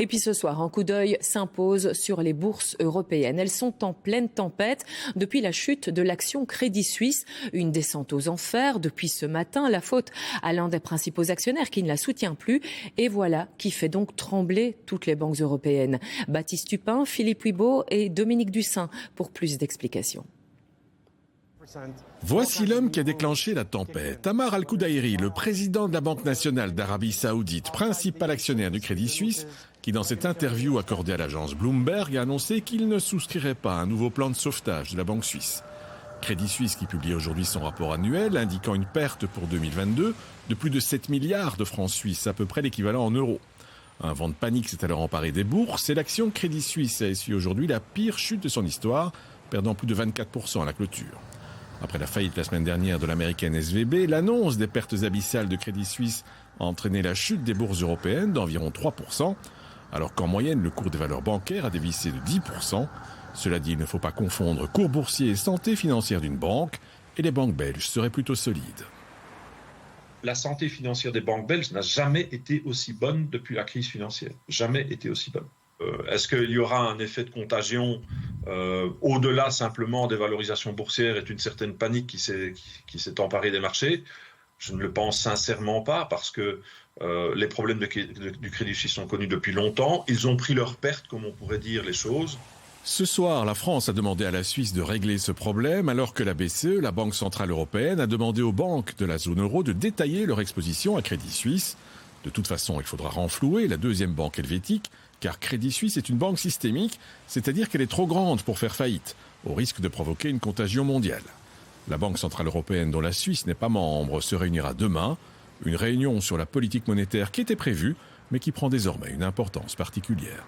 Et puis ce soir, un coup d'œil s'impose sur les bourses européennes. Elles sont en pleine tempête depuis la chute de l'action Crédit Suisse. Une descente aux enfers depuis ce matin. La faute à l'un des principaux actionnaires qui ne la soutient plus. Et voilà qui fait donc trembler toutes les banques européennes. Baptiste Tupin, Philippe Huibaud et Dominique Dussin pour plus d'explications. Voici l'homme qui a déclenché la tempête. Tamar Al-Koudaïri, le président de la Banque nationale d'Arabie Saoudite, principal actionnaire du Crédit Suisse, qui dans cette interview accordée à l'agence Bloomberg a annoncé qu'il ne souscrirait pas à un nouveau plan de sauvetage de la Banque suisse. Crédit Suisse qui publie aujourd'hui son rapport annuel indiquant une perte pour 2022 de plus de 7 milliards de francs suisses, à peu près l'équivalent en euros. Un vent de panique s'est alors emparé des bourses et l'action Crédit Suisse a essuyé aujourd'hui la pire chute de son histoire, perdant plus de 24% à la clôture. Après la faillite la semaine dernière de l'américaine SVB, l'annonce des pertes abyssales de Crédit Suisse a entraîné la chute des bourses européennes d'environ 3%, alors qu'en moyenne, le cours des valeurs bancaires a dévissé de 10%. Cela dit, il ne faut pas confondre cours boursier et santé financière d'une banque, et les banques belges seraient plutôt solides. La santé financière des banques belges n'a jamais été aussi bonne depuis la crise financière. Jamais été aussi bonne. Est-ce qu'il y aura un effet de contagion au-delà simplement des valorisations boursières et d'une certaine panique qui s'est emparée des marchés? Je ne le pense sincèrement pas parce que les problèmes du Crédit Suisse sont connus depuis longtemps. Ils ont pris leur perte, comme on pourrait dire les choses. Ce soir, la France a demandé à la Suisse de régler ce problème alors que la BCE, la Banque centrale européenne, a demandé aux banques de la zone euro de détailler leur exposition à Crédit Suisse. De toute façon, il faudra renflouer la deuxième banque helvétique car Crédit Suisse est une banque systémique, c'est-à-dire qu'elle est trop grande pour faire faillite, au risque de provoquer une contagion mondiale. La Banque centrale européenne, dont la Suisse n'est pas membre, se réunira demain. Une réunion sur la politique monétaire qui était prévue, mais qui prend désormais une importance particulière.